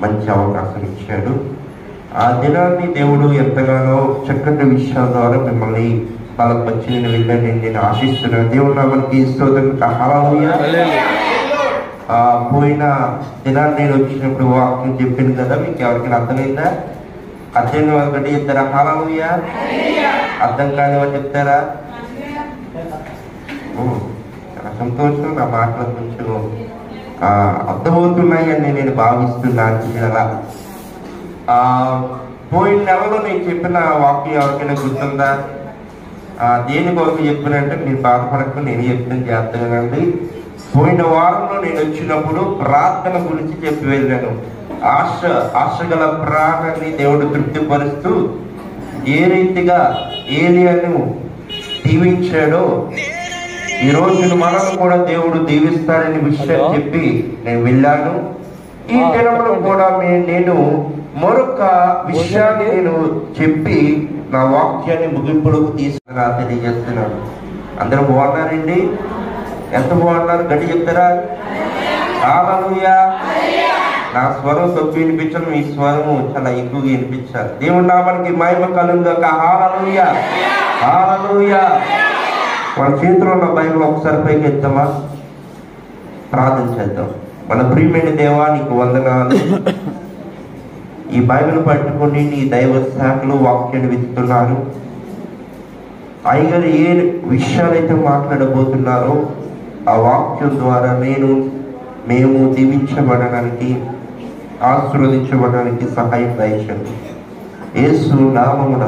మంచి అవకాశం ఇచ్చాడు. ఆ దినాన్ని దేవుడు ఎంతగానో చక్కటి విషయాల ద్వారా మిమ్మల్ని బలపరిచి నేను వెళ్ళాను నేను ఆశిస్తున్నాను. దేవుడు నామనికి స్తోత్రం. హల్లెలూయా. పోయిన దినాన్ని నేను వచ్చినప్పుడు వాక్యం చెప్పింది కదా, మీకు ఎవరికైనా అర్థమైందా? అర్థం ఒకటి చెప్తారా? హల్లెలూయా. అర్థం కాని వాళ్ళు చెప్తారా? చాలా సంతోషం. నా మాటలు కొంచెం అర్థమవుతున్నాయి అని నేను భావిస్తున్నాను. అలా పోయిన నెలలో నేను చెప్పిన వాక్యం ఎవరికైనా గుర్తుందా? దేని కొరకు చెప్పినంటే మీరు బాధపడకుండా నేను చెప్తాను చేస్తానండి. పోయిన వారంలో నేను వచ్చినప్పుడు ప్రార్థన గురించి చెప్పి వెళ్ళాను. ఆశ గల ప్రాణాన్ని దేవుడు తృప్తిపరుస్తూ ఏ రీతిగా ఏలియాను దీవించాడో ఈరోజు మనల్ని కూడా దేవుడు దీవిస్తాడని విషయం చెప్పి నేను వెళ్ళాను. ఈ దినంలో కూడా నేను మరొక విషయాన్ని నేను చెప్పి నా వాక్యాన్ని ముగింపులకు తీసుకురా తెలియజేస్తున్నాను. అందరూ బాగున్నారండి? ఎంత బాగున్నారు? గట్టి చెప్తారా? హల్లెలూయా. నా స్వరం తప్పు వినిపించడం, మీ స్వరము చాలా ఎక్కువగా వినిపించాలి. దేవుడి నామానికి మహిమ కలుగుగాక. హల్లెలూయా. హల్లెలూయా. మన చేతిలో ఉన్న బైబిల్ ఒకసారి పైకి ఎత్తామా? ప్రార్థన చేద్దాం. మన ప్రియమైన దేవా, నీకు వందనాలు. ఈ బైబిల్ పట్టుకొని నీ దైవ శాఖలు వాక్యాన్ని వెతుకుతున్నారు. అయ్యగారు ఏ విషయాలైతే మాట్లాడబోతున్నారో ఆ వాక్యం ద్వారా మేము దీవించబడడానికి, ఆశీర్వదించబడడానికి సహాయం దయచేయండి. యేసు నామమున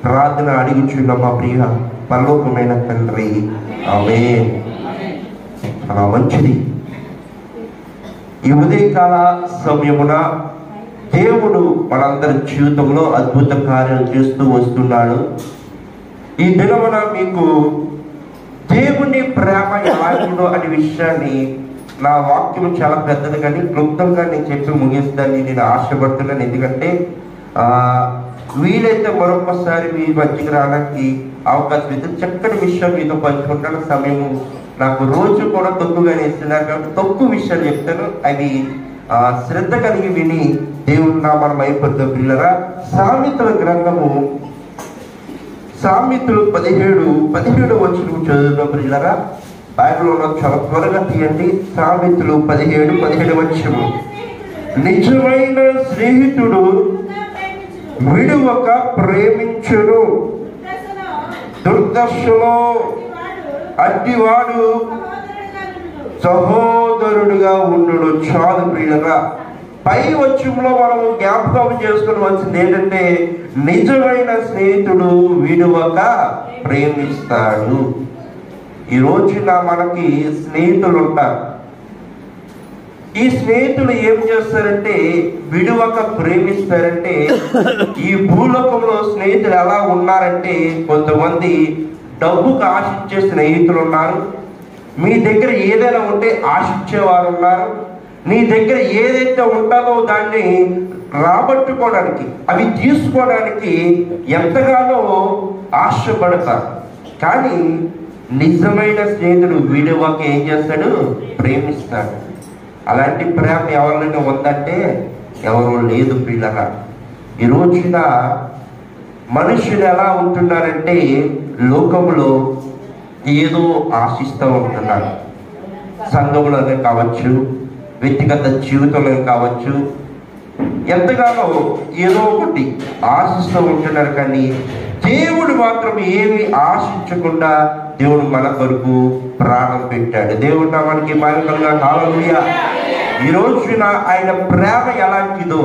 ప్రార్థన అడిగిచున్న మా ప్రియ పరలోకమైన తండ్రి, ఆమేన్. చాలా మంచిది. ఈ ఉదయకాల సమయమున దేవుడు మనందరి జీవితంలో అద్భుత కార్యాలు చేస్తూ వస్తున్నాడు. ఈ దినమున మీకు దేవుని ప్రేమ ఎలాంటిదో అనే విషయాన్ని, నా వాక్యం చాలా పెద్దది కానీ క్లుప్తంగా నేను చెప్పి ముగిస్తానని నేను ఆశపడుతున్నాను. ఎందుకంటే వీలైతే మరొకసారి మీ మధ్యకి రావడానికి అవకాశం అయితే చక్కటి విషయం మీతో పంచుకుంటాను. సమయం నాకు రోజు కూడా తక్కువగానే ఇస్తున్నారు కాబట్టి తక్కువ విషయాలు చెప్తాను. అవి శ్రద్ధ కలిగి విని దేవుని నామం అయిపోతున్న పిల్లరా. సామెతల గ్రంథము సామెతలు 17 వచనం చదువుతున్న పిల్లరా. బైబిల్లో చాలా త్వరగా తీయండి. సామెతలు 17 వచనం. నిజమైన స్నేహితుడు విడువక ప్రేమించును, దుర్దశలో అట్టివాడు సహోదరుడుగా ఉండును. చాలు ప్రియులరా. పై వచ్చంలో మనము జ్ఞాపకం చేసుకుని వచ్చింది ఏంటంటే, నిజమైన స్నేహితుడు విడువక ప్రేమిస్తాడు. ఈ రోజున మనకి స్నేహితులు ఉంటారు. ఈ స్నేహితులు ఏం చేస్తారంటే విడువక ప్రేమిస్తారంటే, ఈ భూలోకంలో స్నేహితులు ఎలా ఉన్నారంటే, కొంతమంది డబ్బుకు ఆశించే స్నేహితులు ఉన్నారు. మీ దగ్గర ఏదైనా ఉంటే ఆశించేవారు ఉన్నారు. నీ దగ్గర ఏదైతే ఉంటుందో దాన్ని రాబట్టుకోవడానికి, అవి తీసుకోవడానికి ఎంతగానో ఆశపడతారు. కానీ నిజమైన స్నేహితుడు విడువక ఏం చేస్తాడు? ప్రేమిస్తాడు. అలాంటి ప్రేమ ఎవరినైనా ఉందంటే ఎవరు లేదు పిల్లగా. ఈ రోజున మనుషులు ఎలా ఉంటున్నారంటే లోకంలో ఏదో ఆశిస్తూ ఉంటున్నారు. సంఘంలోనే కావచ్చు, వ్యక్తిగత జీవితంలో కావచ్చు, ఎంతగానో ఏదో ఒకటి ఆశిస్తూ ఉంటున్నారు. కానీ దేవుడు మాత్రం ఏమి ఆశించకుండా దేవుడు మన కొరకు ప్రాణం పెట్టాడు. దేవుడు మనకి మహిమగా. హల్లెలూయా. ఈ రోజున ఆయన ప్రేమ ఎలాంటిదో,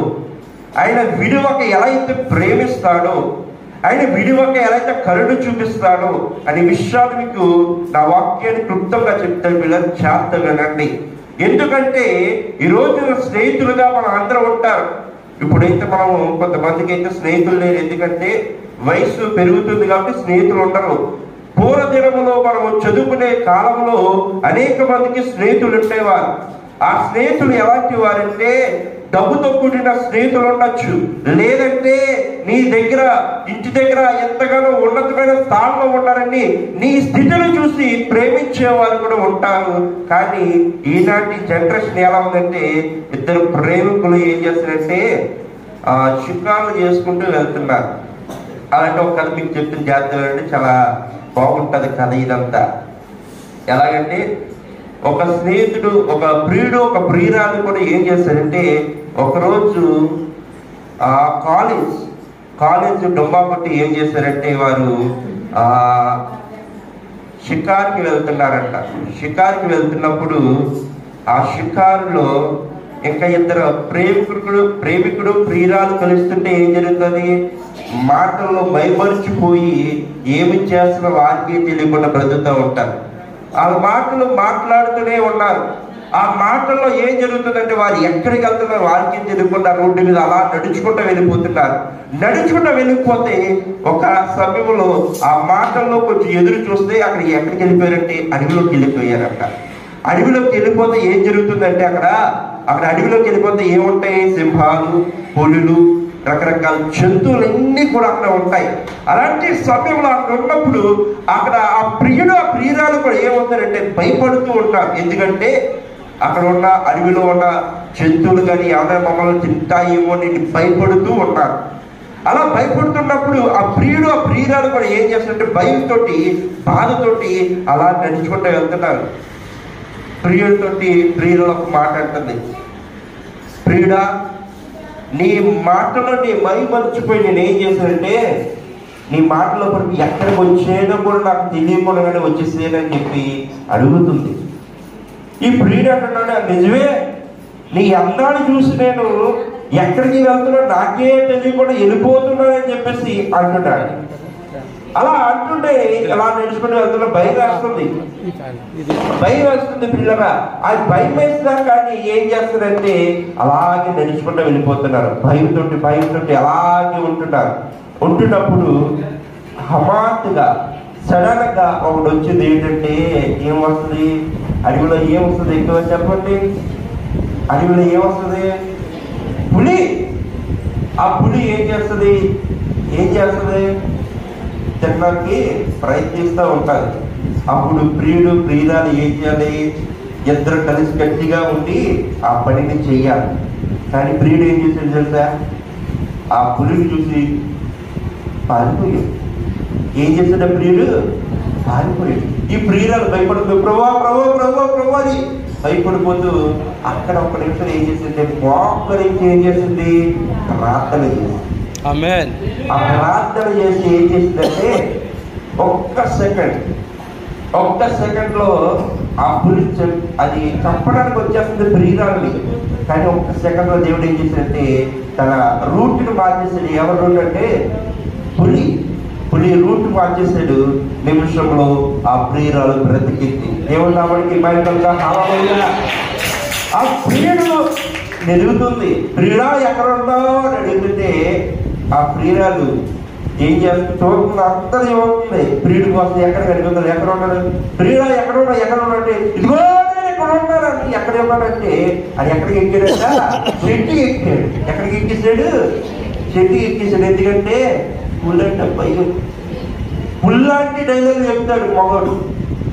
ఆయన విడువక ఎలా అయితే ప్రేమిస్తాడో, ఆయన విడువక ఎలా అయితే కరుణ చూపిస్తాడో అనే విషయాలు మీకు నా వాక్యాన్ని క్లుప్తంగా చెప్తాను. పిల్లలు జాగ్రత్తగా వినండి. ఎందుకంటే ఈరోజు స్నేహితులుగా మనం అందరం ఉంటారు. ఇప్పుడైతే మనము కొంతమందికి అయితే స్నేహితులు లేరు. ఎందుకంటే వయసు పెరుగుతుంది కాబట్టి స్నేహితులు ఉండరు. పూర్వ దినములో మనము చదువుకునే కాలంలో అనేక మందికి స్నేహితులు ఉండేవారు. ఆ స్నేహితులు ఎలాంటి వారంటే డబ్బుతో కూడిన స్నేహితులు ఉండొచ్చు, లేదంటే నీ దగ్గర ఇంటి దగ్గర ఎంతగానో ఉన్నతమైన స్థానంలో ఉన్నారని నీ స్థితిని చూసి ప్రేమించే వారు కూడా ఉంటారు. కానీ ఈనాటి జనరేషన్ ఎలా ఉందంటే ఇద్దరు ప్రేమికులు ఏం చేస్తారంటే చికాలు చేసుకుంటూ వెళ్తున్నారు. అలాంటి ఒక కథ మీకు చెప్తున్న జాగ్రత్త చాలా బాగుంటుంది కథ ఇదంతా. ఎలాగంటే ఒక స్నేహితుడు, ఒక ప్రియుడు, ఒక ప్రియురాలు కూడా ఏం చేస్తారంటే ఒకరోజు కాలేజ్ డొంబా కొట్టి ఏం చేశారంటే వారు షికారుకి వెళ్తున్నారంట. షికారుకి వెళ్తున్నప్పుడు ఆ షికారులో ఇంకా ఇద్దరు ప్రేమికుడు ప్రియురాలు కలుస్తుంటే ఏం జరుగుతుంది, మాటల్లో మైమరిచిపోయి ఏమి చేస్తున్న వారికి తెలియకుండా బ్రతుకుతూ ఉంటారు. ఆ మాటలు మాట్లాడుతూనే ఉన్నారు. ఆ మాటల్లో ఏం జరుగుతుందంటే వారు ఎక్కడికి వెళ్తున్నారు వారికి తెలియకుండా రోడ్డు మీద అలా నడుచుకుంటూ వెళ్ళిపోతున్నారు. నడుచుకుంటూ వెళ్ళిపోతే ఒక సమయంలో ఆ మాటల్లో కొంచెం ఎదురు చూస్తే అక్కడ ఎక్కడికి వెళ్ళిపోయారంటే అడవిలోకి వెళ్ళిపోయారంట. అడవిలోకి వెళ్ళిపోతే ఏం జరుగుతుందంటే అక్కడ అడవిలోకి వెళ్ళిపోతే ఏముంటాయి, సింహాలు, పులులు, రకరకాల జంతువులన్నీ కూడా అక్కడ ఉంటాయి. అలాంటి సమయంలో అక్కడ ఉన్నప్పుడు అక్కడ ఆ ప్రియుడు ఆ ప్రియురాలు కూడా ఏమవుతారంటే భయపడుతూ ఉంటారు. ఎందుకంటే అక్కడ ఉన్న అడవిలో ఉన్న జంతువులు కానీ ఏమైనా మమ్మల్ని తింటాయేమో అని భయపడుతూ ఉన్నారు. అలా భయపడుతున్నప్పుడు ఆ ప్రియుడు ఆ ప్రియురాలు కూడా ఏం చేస్తారంటే భయంతో బాధతోటి అలా నడుచుకుంటూ వెళ్తున్నారు. ప్రియుడితోటి ప్రియుడు ఒక మాట అంటుంది, ప్రియుడా నీ మాటలో నీ మైమరిచిపోయి నేనేం చేశానంటే నీ మాటలో కూడా ఎక్కడికి వచ్చేయడం కూడా నాకు తెలియకుండానే వచ్చేసేదని చెప్పి అడుగుతుంది. ఈ ప్రియుడు అంటున్నాడు, నిజమే నీ అందాన్ని చూసి నేను ఎక్కడికి వెళ్తున్నా నాకే తెలియకుండా వెళ్ళిపోతున్నానని చెప్పేసి అంటున్నాడు. అలా అంటుంటే అలా నడుచుకుంటూ వెళ్తున్నా భయం వేస్తుంది పిల్లరా. అది భయం వేస్తున్నా కానీ ఏం చేస్తారంటే అలాగే నడుచుకుంటూ వెళ్ళిపోతున్నారు. భయంతో అలాగే ఉంటున్నప్పుడు హఠాత్తుగా సడన్ గా ఒకటి వచ్చింది. ఏంటంటే ఏం వస్తుంది అడవిలో, ఏమొస్తుంది ఎక్కువ చెప్పండి, అడవిలో ఏమొస్తుంది, పులి. ఆ పులి ఏం చేస్తుంది తినడానికి ప్రయత్నిస్తూ ఉంటారు. అప్పుడు ప్రియుడు ప్రియురాలు ఏం చేయాలి, ఇద్దరు కలిసి గట్టిగా ఉండి ఆ పనిని చెయ్యాలి. కానీ ప్రియుడు ఏం చేశాడు తెలుసా, ఆ పులిని చూసి పారిపోయాడు. ఏం చేశాడు ప్రియుడు, పారిపోయాడు. ఈ ప్రియురాలు భయపడుతూ ప్రభు అని భయపడిపోతూ అక్కడ ఒక నిమిషం ఏం చేసింది, మోకరించి ఏం చేసింది, ప్రార్థన చేసింది. ఆ ప్రార్థన చేసి ఏం చేసిందంటే ఒక్క సెకండ్ లో ఆ పులి అది చంపడానికి వచ్చేస్తుంది ప్రియురాలని. కానీ ఒక్క సెకండ్ లో దేవుడు ఏం చేశాడంటే తన రూట్ని మార్చేసాడు. ఎవరి రూట్ అంటే పులి రూట్ మార్చేసాడు. నిమిషంలో ఆ ప్రియురాలు బ్రతికింది. దేవుడు నామడికి బయటగా ఆ ప్రియుడు నిలుగుతుంది. ప్రియుడా ఎక్కడ ఉన్నావు అని అడుగుతుంటే ఆ ప్రియురాలు ఏం చేస్తుంది చూస్తుంది, అందరూ ఏమవుతుంది ప్రియుడి కోసం ఎక్కడ కనిపిస్తుంది, ఎక్కడ ఉన్నాడు ప్రియుడా, ఎక్కడ ఉన్నాడు అంటే ఇదిగో ఎక్కడ ఉన్నారని. ఎక్కడ ఉన్నాడంటే అది ఎక్కడికి ఎక్కాడంట, చెట్టుకి ఎక్కాడు. ఎక్కడికి ఎక్కేసాడు, చెట్టుకి ఎక్కేసాడు. ఎందుకంటే పుల్లంట భయం. పుల్లాంటి డైలాగ్ చెప్తాడు మగవాడు.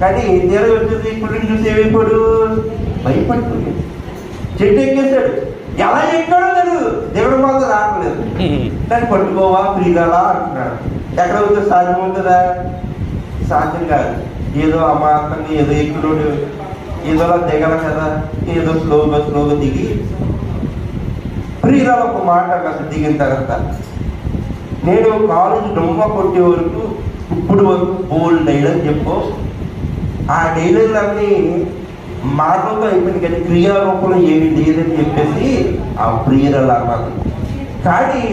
కానీ నేర వచ్చింది పుల్లిని చూసి ఏమైపోడు, భయపడిపోయాడు. చెట్టు ఎక్కేసాడు. ఎలా ఎక్కాడో తెలియదు, దేవుడు మాత్రం రావట్లేదు. దాన్ని పట్టుకోవా ప్రియురాలా అంటున్నాడు. ఎక్కడ ఉంటే సాధ్యం ఉంటుందా, సాధ్యం కాదు. ఏదో అమాంతంగా ఏదో ఎక్కులోడు ఏదోలా దిగల కదా, ఏదో స్లోగా దిగి ప్రియురాలు ఒక మాట అసలు దిగిన తర్వాత, నేను కాలేజ్ డొమ్మ కొట్టే వరకు ఇప్పుడు వరకు బోల్డ్ డైలాగ్ చెప్పు, ఆ డైలాగ్లన్నీ మాటలతో అయిపోయింది కానీ క్రియారూపంలో ఏమి లేదని చెప్పేసి ఆ ప్రియురాలు అన్నది. కానీ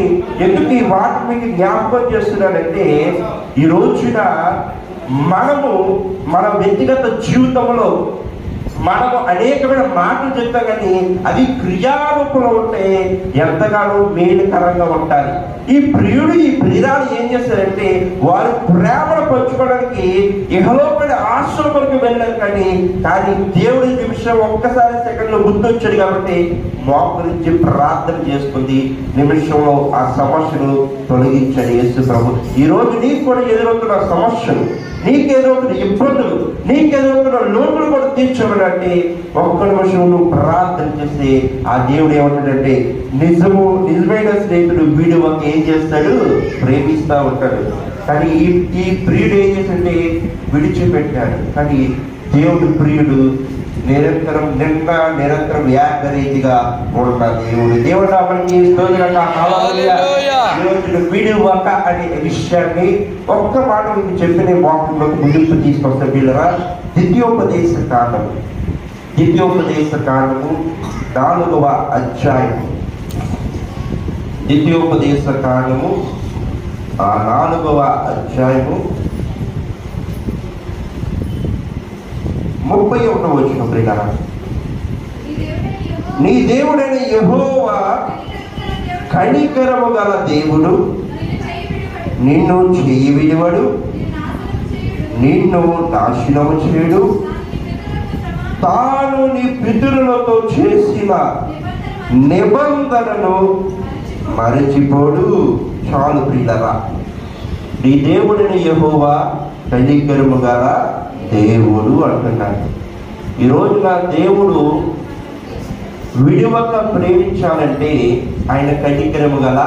ఎందుకు ఈ మాట మీకు జ్ఞాపకం చేస్తున్నానంటే ఈ రోజున మనము మన వ్యక్తిగత జీవితంలో మనము అనేకమైన మాటలు చెప్తాం కానీ అవి క్రియారూపంలో ఉంటే ఎంతగానో మేలుకరంగా ఉంటాయి. ఈ ప్రియుడు ఈ ప్రియురాలు ఏం చేస్తారంటే వారు ప్రేమను పంచుకోవడానికి ఇహలోపడి ఆశ్రమం వరకు వెళ్ళారు. కానీ దేవుడి నిమిషం ఒక్కసారి సెకండ్లో గుర్తొచ్చాడు కాబట్టి మోకరించి ప్రార్థన చేసుకుంది. నిమిషంలో ఆ సమస్యను తొలగించాడు యేసు ప్రభు. ఈరోజు నీకు కూడా ఎదురవుతున్న సమస్యలు, నీకెదురవుతున్న ఇబ్బందులు, నీకెదురవుతున్న లోటులు కూడా తీర్చబడంటే ఒక్క నిమిషం నువ్వు ప్రార్థన చేస్తే ఆ దేవుడు ఏమంటాడంటే నిజమైన స్నేహితుడు వీడు ఒక ఏం చేస్తాడు, ప్రేమిస్తూ ఉంటాడు. కానీ ఈ ప్రియుడు ఏం చేస్తుంటే విడిచిపెట్టాడు. కానీ దేవుడు ప్రియుడు నిరంతరం ఏకరీతిగా ఉన్న దేవుడు మనకి వీడియో ఒక అనే విషయాన్ని ఒక్క మాట మీకు చెప్పిన వాక్యంలోకి ముందుకు తీసుకొస్తాం. వీళ్ళరా ద్వితీయోపదేశ కాండము 4వ అధ్యాయము. ద్వితీయోపదేశ కాండము 4వ అధ్యాయము 31వ వచనం. ప్రియులారా, నీ దేవుడైన యెహోవా కనికరము గల దేవుడు, నిన్ను చేయి విడువడు, నిన్ను నాశనము చేయడు, తాను నీ పితరులతో చేసిన నిబంధనను మరచిపోడు. చాలు ప్రియులారా, నీ దేవుడైన యెహోవా కనికరము గల దేవుడు అంటున్నాడు. ఈరోజు నా దేవుడు విడివక ప్రేమించాలంటే ఆయన కనికరము గల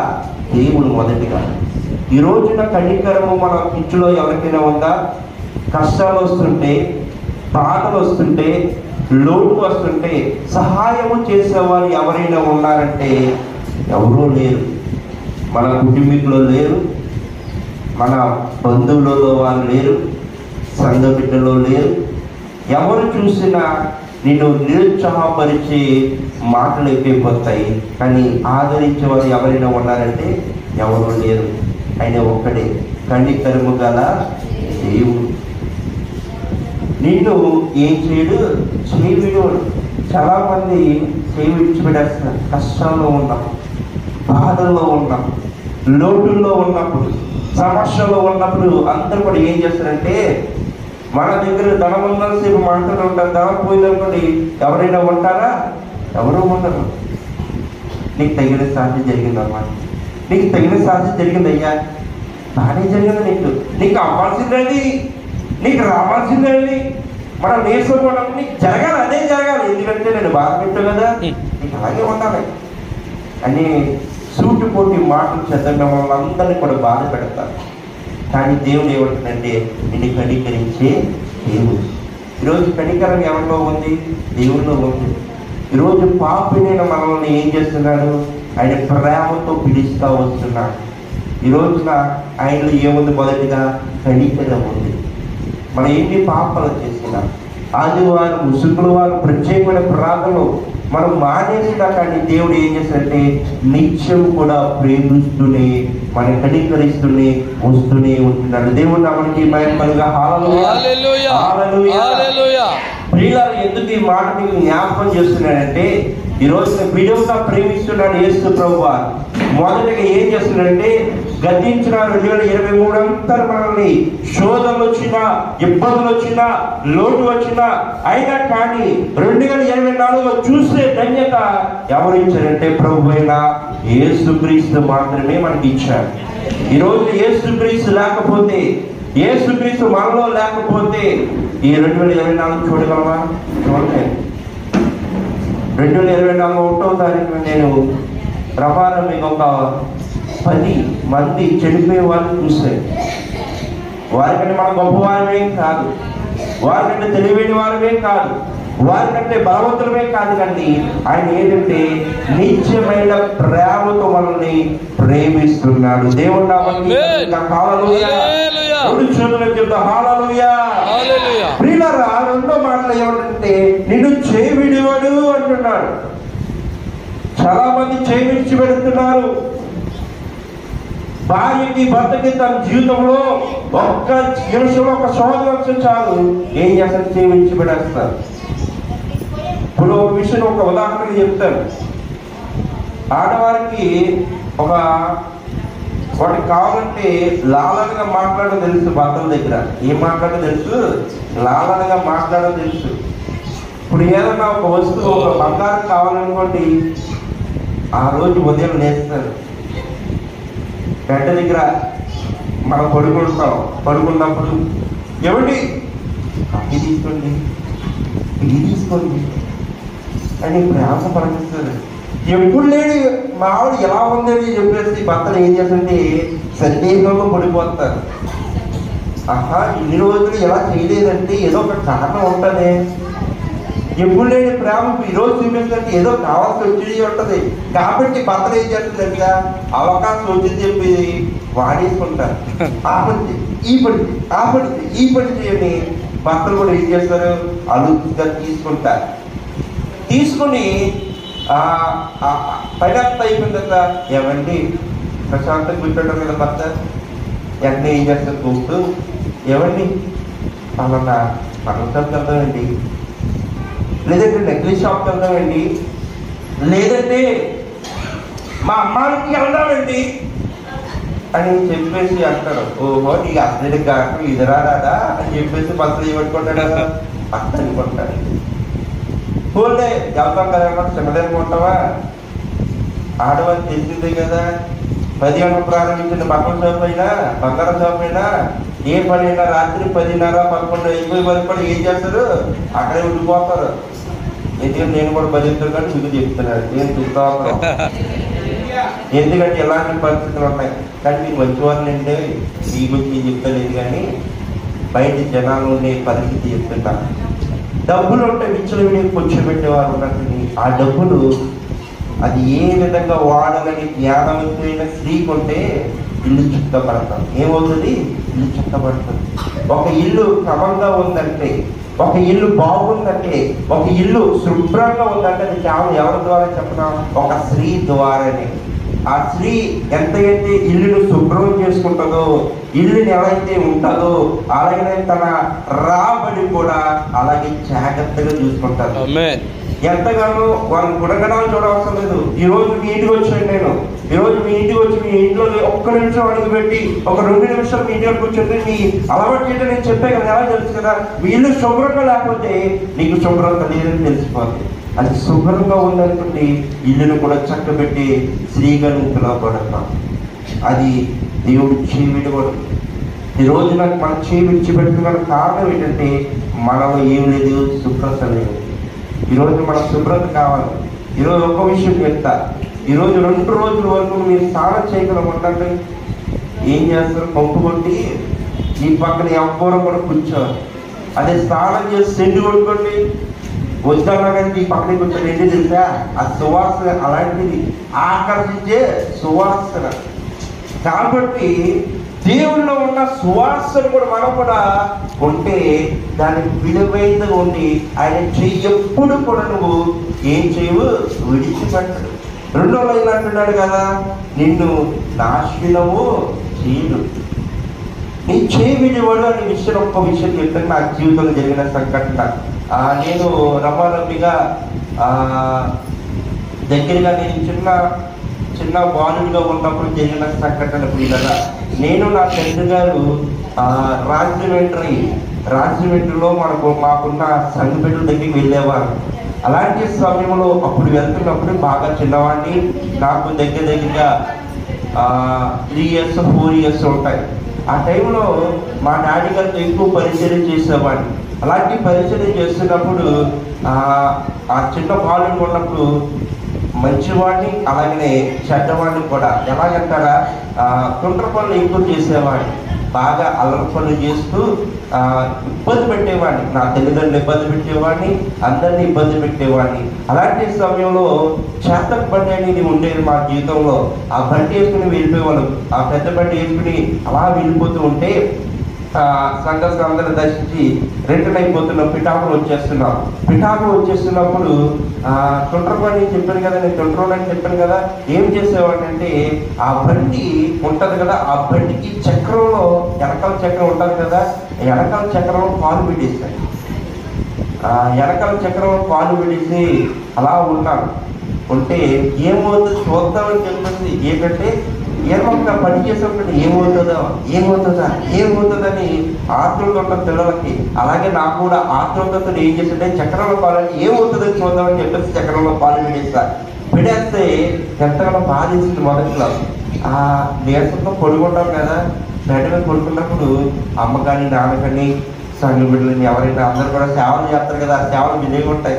దేవుడు మొదటిగా. ఈ రోజున కనికరము మన ఇంట్లో ఎవరికైనా ఉందా? కష్టాలు వస్తుంటే, బాధలు వస్తుంటే, లోటు వస్తుంటే సహాయము చేసేవారు ఎవరైనా ఉన్నారంటే ఎవరూ లేరు. మన కుటుంబీకులు లేరు, మన బంధువులలో వారు లేరు, సంఘ బిడ్డలో లేరు. ఎవరు చూసినా నిన్ను నిరుత్సాహపరిచే మాటలు ఎక్కువైపోతాయి. కానీ ఆదరించే వారు ఎవరైనా ఉన్నారంటే ఎవరు లేరు. ఆయన ఒక్కడే కనికరము గల దేవుడు. నిన్ను ఏం చేయడు, చేయవిడోడు. చాలా మంది చేయి విడిచిపెట్టేస్తున్నారు. కష్టాల్లో ఉన్నాం, బాధల్లో ఉన్నాం, లోటుల్లో ఉన్నప్పుడు, సమస్యలో ఉన్నప్పుడు అందరూ కూడా ఏం చేస్తారంటే మన దగ్గర ధనం ఉన్నసేపు మాటలు ఉంటారు. ధనం పోయిందనుకోండి ఎవరైనా ఉంటారా? ఎవరూ ఉండరు. నీకు తగిన సాధ్యం జరిగిందన్నమాట. నీకు తగిన సాధ్యం జరిగిందయ్యా, బాగానే జరిగింది. నీకు అవ్వాల్సిందేది, నీకు రావాల్సిందేది. మనం నేర్చుకోవడం నీకు జరగాలి, అదే జరగాలి. ఎందుకంటే నేను బాధ పెట్టాను కదా, నీకు అలాగే ఉండాలి అని సూటిపోటి మాటలు చదవడం వల్ల అందరినీ కూడా బాధ పెడతారు. కానీ దేవుడు ఏమంటుందంటే నిన్ను కనికరించే దేవుడు. ఈరోజు కనికరం ఎవరిలో ఉంది? దేవుడిలో ఉంది. ఈరోజు పాపినైన మనల్ని ఏం చేస్తున్నాడు? ఆయన ప్రేమతో పిలుస్తూ వస్తున్నాడు. ఈ రోజున ఆయనలో ఏముంది? మొదటిగా కనికరం ఉంది. మనం ఎన్ని పాపాలు చేసినా, ఆదివారం శుక్రవారం ప్రత్యేకమైన ప్రార్థనలు మనం మానేసినా కానీ దేవుడు ఏం చేస్తాడంటే నిత్యం కూడా ప్రేమిస్తూనే మన కనికరిస్తూనే వస్తూనే ఉంటున్నాడు. దేవుడు మనకి మహిమగా హల్లెలూయా హల్లెలూయా. ప్రియులారా, ఎందుకు ఈ మాట మీకు జ్ఞాపకం చేస్తున్నాడంటే ఈరోజు విడువగా ప్రేమిస్తున్నాడు యేసు ప్రభువు. మొదటగా ఏం చేస్తున్నాడంటే గతించిన 2023 అంతా మనల్ని శోధనలు వచ్చినా, ఇబ్బందులు వచ్చినా, లోటు వచ్చినా అయినా కానీ 2024లో చూసే ధన్యత ఎవరు ఇచ్చారంటే ప్రభు అయిన యేసుక్రీస్తు మాత్రమే మనకి ఇచ్చారు. ఈరోజు యేసుక్రీస్తు లేకపోతే, యేసుక్రీస్తు మనలో లేకపోతే ఈ 2024 చూడగలమా? చూడలేదు. 2024 1వ తారీఖున నేను ప్రమాణం మీకు ఒక 10 మంది చనిపోయే వాళ్ళని చూశాను. వారికంటే మన గొప్పవారమే కాదు, వారికంటే తెలివైన వారమే కాదు, వారికంటే బలవంతులమే కాదు. కానీ ఆయన ఏంటంటే నిత్యమైన ప్రేమతో మనల్ని ప్రేమిస్తున్నాడు. దేవుడు ప్రియులారా, రెండో మాటలు ఏమంటే నిన్ను చేయి విడివాడు అంటున్నాడు. చాలా మంది చేయి విడిచి పెడుతున్నారు. భార్యకి భర్తకి తన జీవితంలో ఒక్క నిమిషంలో ఒక శోధన వచ్చి చాలు ఏం చేస్తారు? చేయి విడిచి పెడేస్తారు. ఇప్పుడు ఒక విషయం ఒక ఉదాహరణగా చెప్తాను. ఆడవారికి వాటికి కావాలంటే లాలనగా మాట్లాడడం తెలుసు. భర్తల దగ్గర ఏం మాట్లాడడం తెలుసు? లాలనగా మాట్లాడడం తెలుసు. ఇప్పుడు ఏదన్నా ఒక వస్తువు, ఒక బంగారం కావాలనుకోండి, ఆ రోజు ఉదయం లేస్తారు, గడ్డ దగ్గర మనం పడుకున్నప్పుడు ఏమండి ఇది తీసుకోండి, ఇది తీసుకోండి అని ప్రేమ పనిస్తారు. ఎప్పుడు లేని మా ఆవిడ ఎలా ఉందని చెప్పేసి భర్తలు ఏం చేస్తుంటే సందేహంలో పడిపోతారు. ఇన్ని రోజులు ఎలా చేయలేదంటే ఏదో ఒక కారణం ఉంటుంది. ఎప్పుడు లేని ప్రేమ ఈరోజు చూపించడానికి ఏదో కావాల్సి వచ్చి ఉంటుంది. కాబట్టి భర్తలు ఏం చేస్తుందంటే అవకాశం వచ్చింది చెప్పి వాడేసుకుంటారు. ఆ పడితే ఈ పడితే ఆ పడితే ఈ పడితే అని భర్తలు కూడా ఏం చేస్తారు? అలుగుగా తీసుకుని పైనత్త అయిపోయిన తర్వాత ఏమండి ప్రశాంతంగా కూర్చోంటారు కదా భర్త. వెంటనే ఏం చేస్తారు? కూస్తూ ఏమండి పలానా పనుల షాప్కి వెళ్తామండి, లేదంటే నెక్లెస్ షాప్కి వెళ్తామండి, లేదంటే మా అమ్మాయికి వెళ్దామండి అని చెప్పేసి అంటారు. ఓహో నీకు అసలు కాకు ఇదిరా రాదా అని చెప్పేసి భర్తలు ఏమనుకుంటాడు? అత్త అనుకుంటాడు. పోలే వెళ్తాం కదా చిన్నదనుకుంటావా? ఆడవాళ్ళు తెలిసిందే కదా. 10 గంటలకు ప్రారంభించిన బట్టల షాప్ అయినా బంగారం షాప్ అయినా ఏ పని అయినా రాత్రి 10:30, 11 అయిపోయే వరకు కూడా ఏం చేస్తారు? అక్కడే ఉండిపోతారు. ఎందుకంటే నేను కూడా బతుకుతాను కానీ మీకు చెప్తున్నాను, నేను చూస్తా ఉన్నాను. ఎందుకంటే ఎలాంటి పరిస్థితులు ఉన్నాయి. కానీ మీకు మంచివారిని అంటే మీ గురించి నేను చెప్తలేదు, కానీ బయట జనాలు ఉండే పరిస్థితి చెప్తున్నాను. డబ్బులు ఉంటే విచ్చలవిడిగా కూర్చోబెట్టేవారు ఉన్నట్టు ఆ డబ్బులు అది ఏ విధంగా వాడాలని జ్ఞానవంతమైన స్త్రీకి ఉంటే ఇల్లు చుట్టపడతాం. ఏమవుతుంది? ఇల్లు చుట్టపడుతుంది. ఒక ఇల్లు క్రమంగా ఉందంటే, ఒక ఇల్లు బాగుందంటే, ఒక ఇల్లు శుభ్రంగా ఉందంటే అది కేవలం ఎవరి ద్వారా చెప్పడం? ఒక స్త్రీ ద్వారానే. ఆ స్త్రీ ఎంతైతే ఇల్లును శుభ్రం చేసుకుంటుందో, ఇల్లుని ఎలా అయితే ఉంటుందో, అలాగే తన రాబడి కూడా అలాగే జాగ్రత్తగా చూసుకుంటారు. ఎంతగానో వాళ్ళ గుణగణాలు చూడవలసిన లేదు. ఈరోజు మీ ఇంటికి వచ్చాను నేను, ఈరోజు మీ ఇంటికి వచ్చి మీ ఇంట్లో ఒక్క నిమిషం అడుగు పెట్టి ఒక 2 నిమిషాలు మీ ఇంటికి కూర్చొని మీ అలవాటు చేయడం నేను చెప్పే కదా, ఎలా తెలుసు కదా? మీ ఇల్లు శుభ్రంగా లేకపోతే నీకు శుభ్రంగా లేదని తెలిసిపోతుంది. అది శుభ్రంగా ఉందనుకుంటే ఇల్లును కూడా చక్కబెట్టి స్త్రీగా నువ్వు పిలవబడతాం. అది దేవుడు చేయబెట్టకూడదు. ఈరోజు నాకు మన చేయి విడిచిపెట్టుకున్న కారణం ఏంటంటే మనలో ఏం లేదు, శుభ్రత లేదు. ఈరోజు మనకు శుభ్రత కావాలి. ఈరోజు ఒక విషయం చెప్తా, ఈరోజు 2 రోజుల వరకు మీరు స్నానం చేయకుండా ఉండండి. ఏం చేస్తారు? పంపు కొట్టి ఈ పక్కన ఎవ్వరూ కూడా కూర్చోవాలి. అదే స్నానం చేసి సెంటు కొట్టుకోండి, వద్దన్నా కానీ ఈ పక్కన కూర్చొని ఏంటి తెలుసా? ఆ సువాసన అలాంటిది, ఆకర్షించే సువాసన. కాబట్టి దేవుల్లో ఉన్న సువాసన కూడా మనం కూడా ఉంటే దాని విలువైనగా ఉండి ఆయన చెయ్యి ఎప్పుడు కూడా నువ్వు ఏం చేయవు, విడిచిపెట్టడు. 2వ లైన్ అంటున్నాడు కదా, నిన్ను నాశనము చేయడు. నీ చేయి విడివాడు అనే విషయం ఒక్క విషయం చెప్తాను. నా జీవితంలో జరిగిన సంఘటన. నేను రమారమ్మిగా దగ్గరగా నేను చిన్న బాలుడిగా ఉన్నప్పుడు జరిగిన సంఘటన పిల్లల. నేను నా తండ్రి గారు రాజమండ్రిలో మాకున్న సంఘపెట్ల దగ్గరికి వెళ్ళేవారు. అలాంటి సమయంలో అప్పుడు వెళ్తున్నప్పుడు బాగా చిన్నవాడిని, నాకు దగ్గరగా 3 years 4 years ఉంటాయి. ఆ టైంలో మా డాడీ గారితో ఎక్కువ పరిచయం చేసేవాడిని. అలాంటి పరిచయం చేస్తున్నప్పుడు ఆ చిన్న బాలుడు ఉన్నప్పుడు మంచివాడిని అలాగనే చెడ్డవాడిని కూడా ఎలాగంటారా తుండ్ర పనులు ఎక్కువ చేసేవాడిని. బాగా అల్లరి పనులు చేస్తూ ఇబ్బంది పెట్టేవాడిని. నా తల్లిదండ్రులు ఇబ్బంది పెట్టేవాడిని, అందరినీ ఇబ్బంది పెట్టేవాడిని. అలాంటి సమయంలో చేతక బండి అనేది ఉండేది మా జీవితంలో. ఆ బండి వేసుకుని వెళ్ళిపోయేవాళ్ళు. ఆ పెద్ద బండి వేసుకుని అలా వెళ్ళిపోతూ ఉంటే సంఘస్థులు అందరూ దర్శించి రిటర్న్ అయిపోతున్నాం, పిఠాపురం వచ్చేస్తున్నప్పుడు తుండ్ర పని చెప్పాను కదా, నేను తుండ్రోడ్ అని చెప్పాను కదా. ఏం చేసేవాడిని అంటే ఆ బండి ఉంటుంది కదా, ఆ బండికి చక్రంలో వెనకాల చక్రం ఉంటుంది కదా, వెనకాల చక్రంలో పాలు పెట్టేస్తాను. వెనకాల చక్రంలో పాలు విడిసి అలా ఉన్నాను. ఉంటే ఏమవుతుంది చూద్దామని చెప్పేసి ఏంటంటే ఏమన్నా పని చేసినప్పుడు ఏమవుతుందని ఆతృత ఉంటుంది పిల్లలకి. అలాగే నాకు కూడా ఆతృతతో ఏం చేస్తుంటే చక్రంలో పాలు ఏమవుతుందని చూద్దామని చెప్పేసి చక్రంలో పాలు విడేస్తే ఎంతగానో బాధేసింది మొదట్లో. నీరసంతో పడుకుంటాం కదా, బయట మీద పడుకున్నప్పుడు అమ్మ కానీ నాన్న కానీ సంఘ బిడ్డలని ఎవరైనా అందరూ కూడా సేవలు చేస్తారు కదా, ఆ సేవలు విజయంగా ఉంటాయి.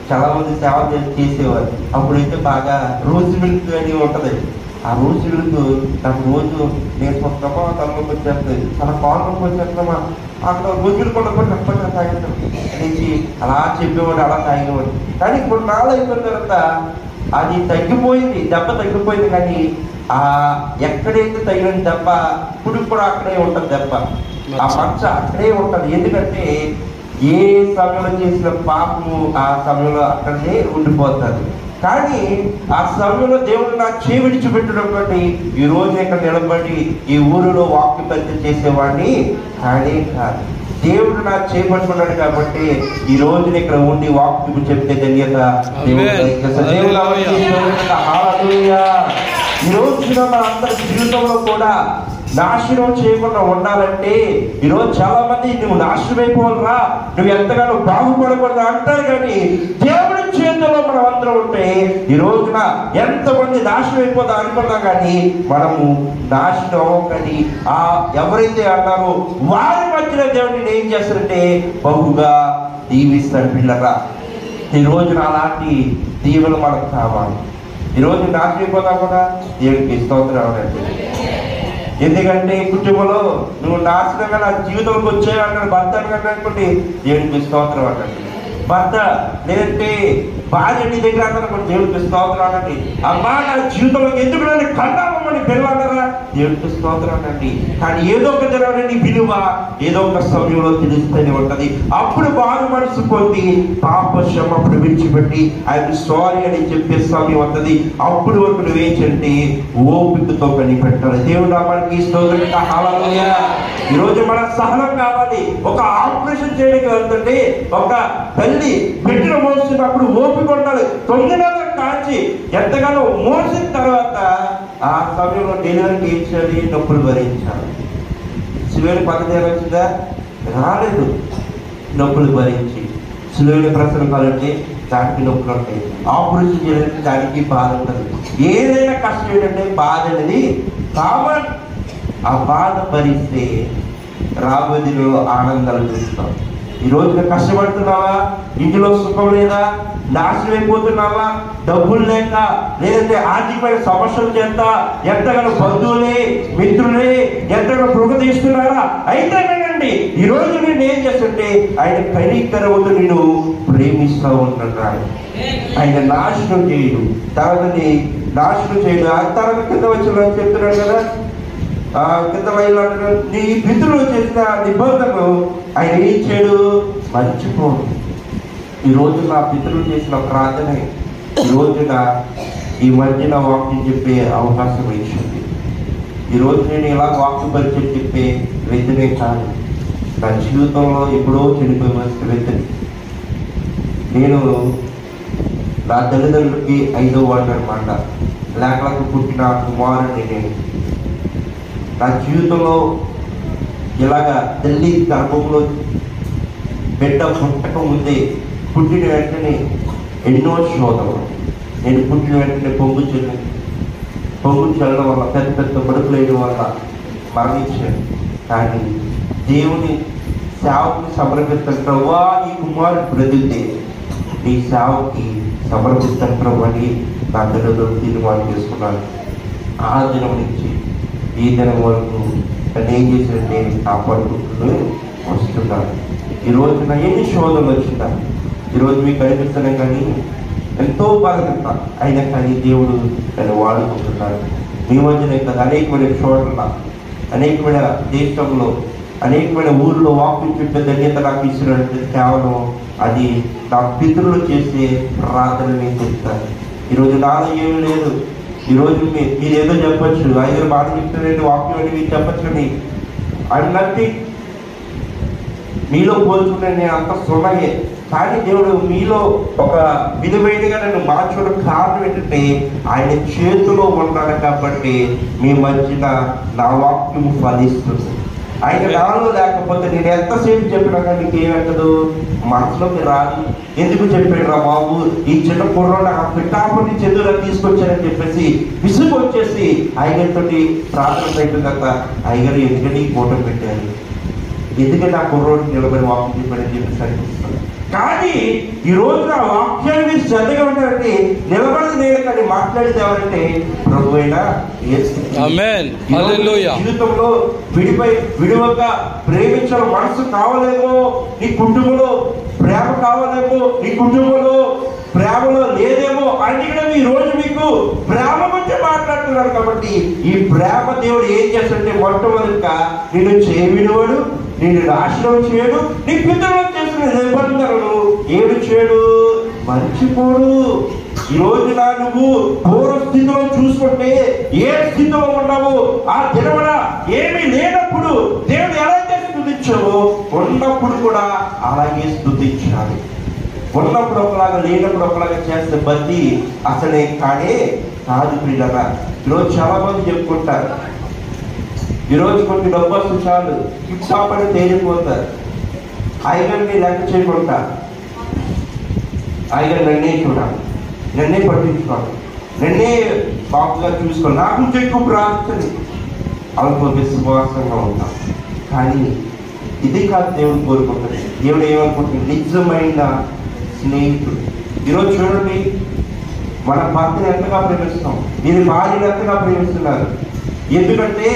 చాలా మంది సేవలు చేసేవారు. అప్పుడైతే బాగా రోజు మిల్క్ అని ఉంటుంది. ఆ రోజు మిల్క్ నాకు రోజు నేను పుస్తకమా తనలోకి వచ్చేస్తుంది, తన కాలంలోకి వచ్చేస్తున్నామా అక్కడ రోజు మిల్క్ ఉండకపోతే తప్పకుండా తాగేస్తాం అనేసి అలా చెప్పేవాడు, అలా తాగేవాడు. కానీ ఇప్పుడు నాలుగు అయిపోయిన తర్వాత అది తగ్గిపోయింది, దెబ్బ తగ్గిపోయింది. కానీ ఎక్కడైతే తగిలిన దెబ్బ ఇప్పుడు కూడా అక్కడే ఉంటుంది, దెబ్బ ఆ మచ్చ అక్కడే ఉంటుంది. ఎందుకంటే ఏ సమయంలో చేసిన పాపము ఆ సమయంలో అక్కడే ఉండిపోతుంది. కానీ ఆ సమయంలో దేవుడు నాకు విడిచిపెట్టడం బట్టి ఈ రోజు ఇక్కడ నిలబడి ఈ ఊరిలో వాక్య పరిచయం చేసేవాడిని కానీ కాదు. దేవుడు నాకు చేపట్టుకున్నాడు కాబట్టి ఈ రోజున ఇక్కడ ఉండి వాక్యం చెప్తే ధన్యత దేవుడు. ఈ రోజున మన అందరి జీవితంలో కూడా నాశనం చేయకుండా ఉండాలంటే ఈరోజు చాలా మంది నువ్వు నాశనం అయిపోవాలరా, నువ్వు ఎంతగానో బాగుపడకూడదు అంటారు. కానీ దేవుడి చేతుల్లో మనం అందరం ఉంటే ఈ రోజున ఎంతమంది నాశనం అయిపోతా అనుకున్నా కానీ మనము నాశనం అవ్వకని ఎవరైతే అన్నారో వారి మధ్యలో దేవుడిని ఏం చేస్తారంటే బహుగా దీవిస్తాడు. పిల్లరా, ఈ రోజున అలాంటి దీవెనలు మనకు కావాలి. ఈరోజు నాశనం అయిపోతా కూడా దేవుడికి స్తోత్రం అవ్వడండి. ఎందుకంటే కుటుంబంలో నువ్వు నాశనంగా నా జీవితంలోకి వచ్చాయన్నాడు భర్త అనుకోండి, దేవుడికి స్తోత్రం అనండి. భర్త లేదంటే భార్య నీ దగ్గర అన్నారు దేవుడికి స్తోత్రం అనండి. అమ్మా నా జీవితంలోకి ఎందుకు నన్ను కన్నామని పిల్లలన్నారా, దేవుడికి స్తోత్రం అనండి. కానీ ఏదో ఒక జరగని విలువ ఏదో ఒక సమయంలో తెలుస్తూనే ఉంటది. అప్పుడు బాగు మనసు పొంది పాప శ్రమప్పుడు విడిచిపెట్టి ఆయన సారీ అని చెప్పే సమయం వస్తుంది. అప్పుడు వరకు నువ్వేంటంటే ఓపికతో కనిపెట్టాలి. దేవుడు మనకి స్తోత్రం. హల్లెలూయా. ఈరోజు మన సహనం కావాలి. ఒక ఆపరేషన్ చేయడానికి వెళ్తుంటే ఒక తల్లి బిడ్డను మోస్తున్నప్పుడు ఓపిక ఉండాలి. 9 నెలలు కాల్చి ఎంతగానో మోసిన తర్వాత ఆ సమయంలో డెలివరీకి ఇచ్చాలి, నొప్పులు భరించాలి. సిలువైన పద్ధతి వచ్చిందా? రాలేదు. నొప్పులు భరించి సిలువైన ప్రసరం కాలంటే దానికి నొప్పులు ఉంటాయి. ఆపరేషన్ చేయడానికి దానికి బాధ ఉంటుంది. ఏదైనా కష్టం ఏంటంటే బాధ అనేది కామన్. ఆ బాధ భరిస్తే రాబోయేలో ఆనందాలు చూస్తాం. ఈ రోజున కష్టపడుతున్నావా, ఇంటిలో సుఖం లేదా, నాశనం అయిపోతున్నావా, డబ్బులు లేక లేదంటే ఆర్థికమైన సమస్యలు చేత ఎంతగానో బంధువులే మిత్రులే ఎంతగానో ప్రగతిస్తున్నారా అయితే వినండి, ఈ రోజు నేను ఏం చేస్తుంటే ఆయన కనికరవుతూ నేను ప్రేమిస్తూ ఉంటున్నాడు. ఆయన నాశనం చేయడు, తనని నాశనం చేయడు. ఆ తర్వాత కింద వచ్చిన చెప్తున్నాడు కదా, కింద నీ పితరులు చేసిన నిబంధనలు ఆయన ఏం చేయడు, మర్చిపోడు. ఈరోజు నా పితరులు చేసిన ప్రార్థనే ఈ రోజున ఈ మధ్యన వాక్యం చెప్పే అవకాశం ఇచ్చింది. ఈరోజు నేను ఇలా వాక్యం పరిచయం చెప్పే వ్యక్తినే కాదు, నా జీవితంలో ఎప్పుడో చనిపోయిన వ్యక్తిని. నేను నా తల్లిదండ్రులకి 5వ వాడు అనమాట. లేకలకు పుట్టిన కుమారుడిని నేను. నా జీవితంలో ఇలాగా తల్లి గర్భంలో బిడ్డ పుట్టక ముందే పుట్టిన వెంటనే ఎన్నో శోధనలు. నేను పుట్టిన వెంటనే పొంగు చల్లడం వల్ల పెద్ద పెద్ద బడుకులు వేయడం వల్ల మరణించాను. కానీ దేవుని సేవకి సమర్పిస్తాను ప్రభువా, ఈ కుమారుడు బ్రతికితే నీ సేవకి సమర్పిస్తాను ప్రభు అని నా తల్లిదండ్రులు తీర్మానం చేసుకున్నాను. ఆ దినం నుంచి ఈ దినం వరకు నన్ను ఏం చేసినట్టే కాపాడుకుంటూ వస్తున్నాను. ఈరోజు నా ఎన్ని శోధనలు వచ్చినా ఈరోజు మీకు కనిపిస్తున్నాయి, కానీ ఎంతో బాధపడతా అయినా కానీ దేవుడు నన్ను వాడుకుంటున్నాడు. మీ మధ్యనే కదా అనేకమైన చోట్ల, అనేకమైన దేశంలో, అనేకమైన ఊళ్ళో వాక్యం చెప్పే ధన్యత నాకు ఇచ్చినట్టు కేవలం అది నా పితరులు చేసే ప్రార్థన నేను చెప్తాను. ఈరోజు నాలో ఏమీ లేదు. ఈరోజు మీరు ఏదో చెప్పచ్చు, 5 మాట చెప్తున్నట్టు వాక్యం అని మీరు చెప్పచ్చు. అని నథింగ్. మీలో పోల్చుకుంటే నేను అంత సున్నయే. కానీ దేవుడు మీలో ఒక విలువైనగా నన్ను మార్చడం కారణం ఏంటంటే ఆయన చేతిలో ఉన్నాడు కాబట్టి మీ మధ్యన నా వాక్యము ఫలిస్తుంది. ఆయన నాలో లేకపోతే నేను ఎంతసేపు చెప్పినా కానీ నీకు ఏమంటదు, మనసులోకి రాదు. ఎందుకు చెప్పాడు రా బాబు, ఈ చిన్న కుర్రోడు ఆ పిఠాపుని చెదురా తీసుకొచ్చారని చెప్పేసి విసుగు వచ్చేసి అయ్యగారితో ప్రార్థన అయిపోయిన తర్వాత, అయ్యగారు ఎందుకని ఫోటో పెట్టారు, ఎందుకంటే నా కుర్రోడికి నిలబడి వాక్యం చెప్పాడని చెప్పేసి అనిపిస్తుంది. కానీ ఈ రోజు ఆ వాక్యాన్ని మీరు శ్రద్ధగా ఉంటారంటే నిలబడి నేను కానీ మాట్లాడేది ఎవరంటే ప్రభు అయినా జీవితంలో విడివక ప్రేమించడం మనసు కావాలేమో, నీ కుటుంబంలో ప్రేమ కావాలేమో, నీ కుటుంబంలో ప్రేమలో లేదేమో అని కూడా ఈ రోజు మీకు ప్రేమ గురించి మాట్లాడుతున్నారు. కాబట్టి ఈ ప్రేమ దేవుడు ఏం చేస్తాడంటే మొట్టమొదటిగా నేను చేయవినవాడు, నేను నాశనం చేయడు, నీ పితరులు చేసిన నిబంధనలు ఏడు చేయడు, మర్చిపోడు. ఈ రోజున నువ్వు పూర్వ స్థితిలో చూసుకుంటే ఏ స్థితిలో ఉన్నావు, ఆ దినమున ఏమీ లేనప్పుడు దేవుడు ఎలాగైతే స్తుతించావో ఉన్నప్పుడు కూడా అలాగే స్తుతించాలి. ఉన్నప్పుడు ఒకలాగా లేనప్పుడు ఒకలాగా చేస్తే బతి అసలే కాదు ప్రియులరా. ఈరోజు చాలా మంది చెప్పుకుంటారు, ఈరోజు కొన్ని డబ్బు వస్తూ చాలు కిప్సాపడి తేలిపోతారు. అయ్యగారిని లెక్క చేయకుండా అయ్యగారు నన్నే చూడాలి, నన్నే పట్టించుకోవాలి, నన్నే బాగుగా చూసుకోవాలి, నాకు కొంచెం ఎక్కువ ప్రార్థన వాళ్ళకు విశ్వాసంగా ఉంటాం. కానీ ఇది కాదు దేవుడు కోరుకుంటుంది. దేవుడు ఏమనుకుంటుంది, నిజమైన స్నేహితుడు. ఈరోజు చూడండి, మన భర్తని ఎంతగా ప్రేమిస్తాం, మీరు భార్యను ఎంతగా ప్రేమిస్తున్నారు. ఎందుకంటే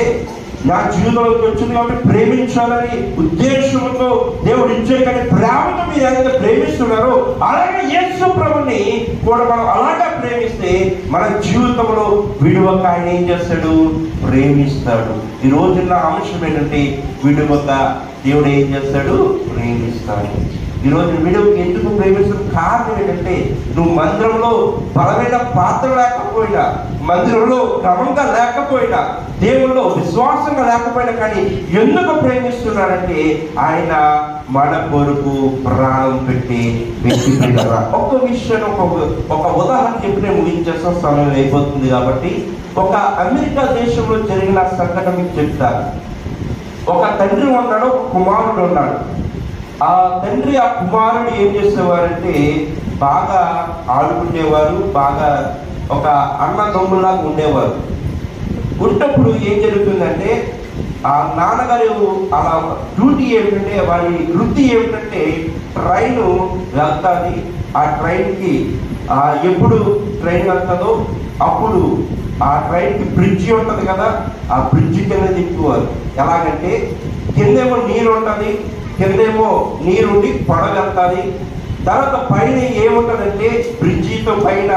నా జీవితంలోకి వచ్చింది కాబట్టి ప్రేమించాలని ఉద్దేశంతో దేవుడు ఇచ్చే, కానీ ప్రేమతో మీరు ఎంత ప్రేమిస్తున్నారో అలాగే యేసు ప్రభుని కూడా మనం అలాగా ప్రేమిస్తే మన జీవితంలో విడువక ఆయన ఏం చేస్తాడు, ప్రేమిస్తాడు. ఈ రోజున్న అంశం ఏంటంటే విడువక దేవుడు ఏం చేస్తాడు, ప్రేమిస్తాడు. ఈరోజు విడువకి ఎందుకు ప్రేమిస్తున్న కారణం ఏంటంటే నువ్వు మందిరంలో బలమైన పాత్ర లేకపోయినా, మందిరంలో క్రమంగా లేకపోయినా, దేవుల్లో విశ్వాసంగా లేకపోయినా కానీ ఎందుకు ప్రేమిస్తున్నాడంటే ఆయన మన కొరకు ప్రాణం పెట్టి వ్యక్తి. ఒక్క విషయం ఒక ఉదాహరణ చెప్పి నేను ముగించేస్తాం, సమయం అయిపోతుంది కాబట్టి. ఒక అమెరికా దేశంలో జరిగిన సంఘటన మీకు చెప్తారు. ఒక తండ్రి ఉన్నాడు, ఒక కుమారుడు ఉన్నాడు. ఆ తండ్రి ఆ కుమారుడు ఏం చేసేవారంటే బాగా ఆడుకునేవారు, బాగా ఒక అన్నదమ్ములాగా ఉండేవారు. ఉన్నప్పుడు ఏం జరుగుతుందంటే ఆ నాన్నగారు అలా డ్యూటీ ఏమిటంటే, వారి వృత్తి ఏమిటంటే ట్రైన్ వెళ్తుంది. ఆ ట్రైన్కి ఎప్పుడు ట్రైన్ వెళ్తుందో అప్పుడు ఆ ట్రైన్కి బ్రిడ్జి ఉంటుంది కదా, ఆ బ్రిడ్జి కింద తిప్పుకోవాలి. ఎలాగంటే కిందేమో నీరు ఉంటుంది, కిందేమో నీరుండి పడగలుగుతుంది. తర్వాత పైన ఏముంటుందంటే బ్రిడ్జితో పైన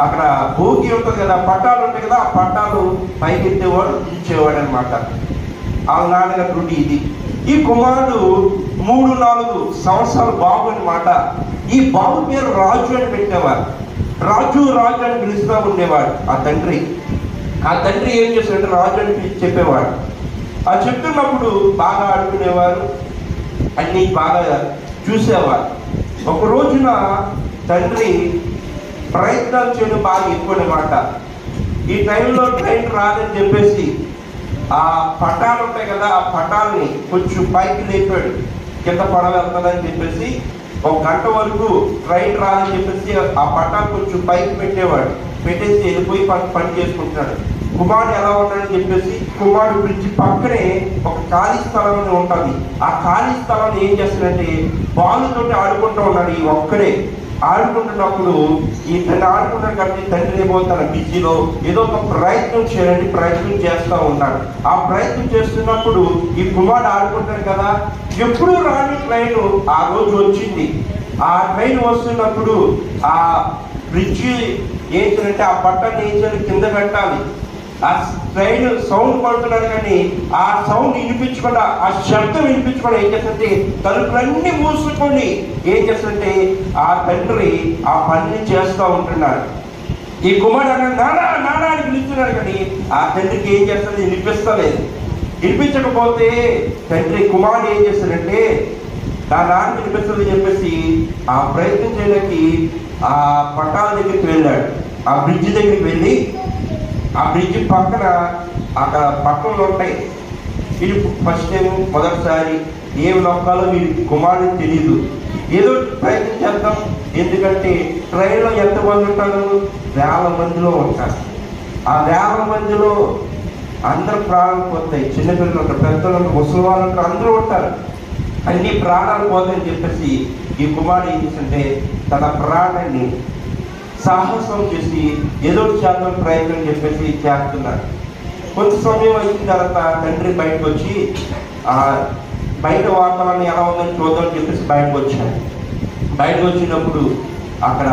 అక్కడ భూకి ఉంటుంది కదా, పట్టాలు ఉంటాయి కదా, ఆ పట్టాలు పైకి ఎత్తేవాడు, ఇచ్చేవాడు అనమాట. ఆ నాన్నగారు డ్యూటీ ఇది. ఈ కుమారుడు 3-4 సంవత్సరాలు బాబు అనమాట. ఈ బాబు పేరు రాజు అని పెట్టేవారు. రాజు అని పిలుస్తూ ఉండేవాడు ఆ తండ్రి. ఆ తండ్రి ఏం చేశాడంటే రాజు అని చెప్పేవాడు. ఆ చెప్తున్నప్పుడు బాగా ఆడుకునేవారు, అన్ని బాగా చూసేవారు. ఒక రోజున తండ్రి ప్రయత్నాలు చేయడం బాగా ఎక్కువ అనమాట. ఈ టైంలో ట్రైన్ రాదని చెప్పేసి ఆ పట్టాలు ఉంటాయి కదా, ఆ పట్టాలని కొంచెం పైకి లేపాడు, కింద పడవ వెళ్తుందని చెప్పేసి. 1 గంట వరకు ట్రైన్ రాదని చెప్పేసి ఆ పట్టాలు కొంచెం పైకి పెట్టేవాడు. పెట్టేసి వెళ్ళిపోయి పని చేసుకుంటున్నాడు. కుమారుడు ఎలా ఉన్నాడని చెప్పేసి కుమారుడు బ్రిడ్జి పక్కనే ఒక ఖాళీ స్థలం ఉంటుంది. ఆ ఖాళీ స్థలాన్ని ఏం చేస్తాడంటే బాలుతోటి ఆడుకుంటూ ఉన్నాడు. ఈ ఒక్కడే ఆడుకుంటున్నప్పుడు ఈ తండ్రి ఆడుకుంటాడు కాబట్టి తండ్రి ఏమో తన బిజీలో ఏదో ఒక ప్రయత్నం చేస్తూ ఉన్నాడు. ఆ ప్రయత్నం చేస్తున్నప్పుడు ఈ కుమారుడు ఆడుకుంటాడు కదా, ఎప్పుడు రాని ట్రైన్ ఆ రోజు వచ్చింది. ఆ ట్రైన్ వస్తున్నప్పుడు ఆ బ్రిడ్జి ఏం చేయాలంటే ఆ పట్టాన్ని ఏం చేయాలి, కింద పెట్టాలి. ఆ ట్రైన్ సౌండ్ పడుతున్నాడు కానీ ఆ సౌండ్ వినిపించకుండా, ఆ శబ్దం వినిపించకుండా ఏం చేస్తుంటే తలుపులన్నీ మూసుకొని ఏం చేస్తుంటే ఆ తండ్రి ఆ పనిని చేస్తూ ఉంటున్నాడు. ఈ కుమారుడు అన్నాడు నానా అని పిలుస్తున్నాడు కానీ ఆ తండ్రికి ఏం చేస్తుంది, వినిపిస్తలేదు. వినిపించకపోతే తండ్రి కుమారుడు ఏం చేస్తాడంటే నా నాన్న వినిపిస్తుంది చెప్పేసి ఆ ప్రయత్నం చేయడానికి ఆ పట్టాల దగ్గరికి వెళ్ళాడు. ఆ బ్రిడ్జ్ దగ్గరికి వెళ్ళి ఆ బ్రిడ్జ్ పక్కన అక్కడ పట్టణంలో ఉంటాయి. వీడు ఫస్ట్ టైం మొదటిసారి ఏమి నొక్కాలో వీడి కుమారుడికి తెలియదు. ఏదో ప్రయత్నం చేద్దాం, ఎందుకంటే ట్రైన్లో ఎంతమంది ఉంటారు? 1000 మందిలో ఉంటారు. ఆ 1000 మందిలో అందరు ప్రాణాలు పోతాయి. చిన్నపిల్లలు ఉంటారు, పెద్దలు ఉంటారు, ముసలి వాళ్ళు ఉంటారు, అందరూ ఉంటారు. అన్ని ప్రాణాలు పోతాయని చెప్పేసి ఈ కుమారుడు ఏం చేస్తుంటే తన ప్రాణాన్ని సాహసం చేసి ఏదో చేద్దాం ప్రయత్నం చెప్పేసి చేస్తున్నాడు. కొంత సమయం వచ్చిన తర్వాత తండ్రి బయటకు వచ్చి బయట వాతావరణం ఎలా ఉందని చూద్దామని చెప్పేసి బయటకు వచ్చాడు. బయటకు వచ్చినప్పుడు అక్కడ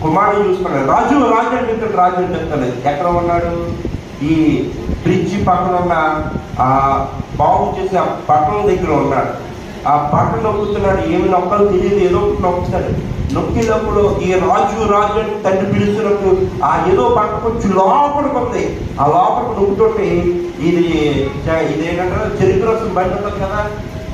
కుమారుడు చూసుకున్నాడు. రాజు రాజు అంటే రాజు అంటే ఎక్కడ ఉన్నాడు? ఈ బ్రిడ్జి పక్కన ఉన్న ఆ బాగు చేసి ఆ పట్టణం దగ్గర ఉన్నాడు. ఆ పట్టణం నొక్కుతున్నాడు. ఏమి నొక్కాలో తెలియదు, ఏదో నొక్కుతాడు. నొక్కినప్పుడు ఈ రాజు రాజు అని తండ్రి పిలుస్తున్నప్పుడు ఆ ఏదో పట్ట కొంచెం లోపలికి ఉంది. ఆ లోపలికి నొక్కుతుంటే ఇదేంటంటే చెరుకు రసం బండి ఉంటుంది కదా,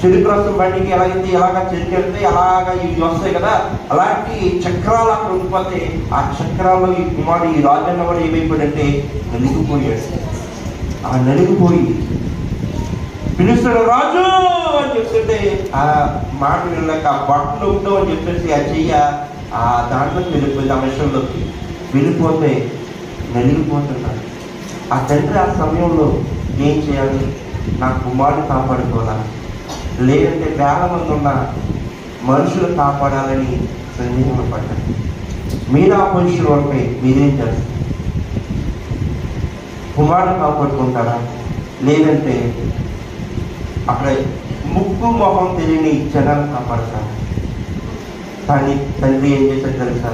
చెరుకు రసం బండికి ఎలాగైతే ఇలాగా చెరుకు వెళ్తే అలాగా ఇవి వస్తాయి కదా, అలాంటి చక్రాలు అక్కడ ఉండిపోతే ఆ చక్రాల్లో ఈ కుమారుడు ఈ రాజు అన్నవాడు ఏమైపోయాడంటే నలిగిపోయాడు. ఆ నలిగిపోయి పిలుస్తాడు రాజు అని చెప్తుంటే ఆ మాట వెళ్ళాక ఆ బట్టలు ఉంటావు అని చెప్పేసి ఆ చెయ్య ఆ దాంట్లోకి వెళ్ళిపోయింది. ఆ విషయంలోకి వెళ్ళిపోతే నలిగిపోతున్నాడు. ఆ తండ్రి ఆ సమయంలో ఏం చేయాలి? నా కుమారుని కాపాడుకోవాలా, లేదంటే 1000 మంది ఉన్న మనుషులు కాపాడాలని సందేహం పడ్డారు. మీరు ఆ పొజిషన్ ఉంటే మీరేం చేస్తారు? కుమారుని కాపాడుకుంటారా, లేదంటే అక్కడ ముక్కు మొహం తెలియని జనాలు కాపాడతారు? కానీ తండ్రి ఏం చేశాడు తెలుసా?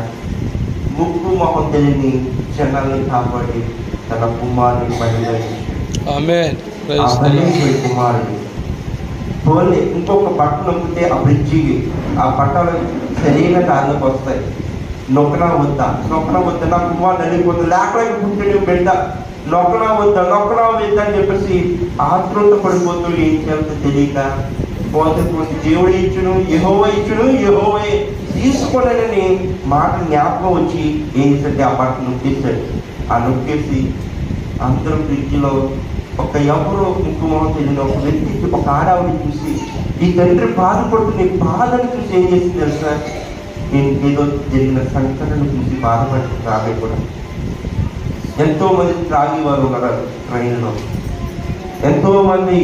ముక్కు మొహం తెలియని జనాల్ని కాపాడి తన కుమారుని బలిగా కుమారుడు పోలే ఇంకొక బట్ట నొక్కితే ఆ బ్రిడ్జి ఆ బట్టలు సరైన దారిలోకి వస్తాయి. నొక్కనా వద్దా నా కుమారుడు నలిగిపోతుంది, లేకపోతే పుట్టిన బిడ్డ నొక్కనా వద్దా అని చెప్పేసి ఆతృత పడిపోతూ ఏం చేయాలో తెలియక పోతే దేవుడు ఇచ్చును యెహోవా తీసుకోనని మాట జ్ఞాపకం వచ్చి ఏం చేస్తే ఆ బట్ట నొక్కేస్తాడు. ఆ నొక్కేసి అందరూ బ్రిడ్జిలో ఒక ఎవరో ముక్కుమోహం తెలియని ఒక వ్యక్తి ఒక ఆడవాడిని చూసి ఈ తండ్రి బాధపడుతున్న బాధను చూసి ఏం చేసింది తెలుసా? నేను ఏదో జరిగిన సంఘటనను చూసి బాధపడుతుంది. ఆమె కూడా ఎంతో మంది త్రాగేవారు ఉన్నారు ట్రైన్లో, ఎంతో మంది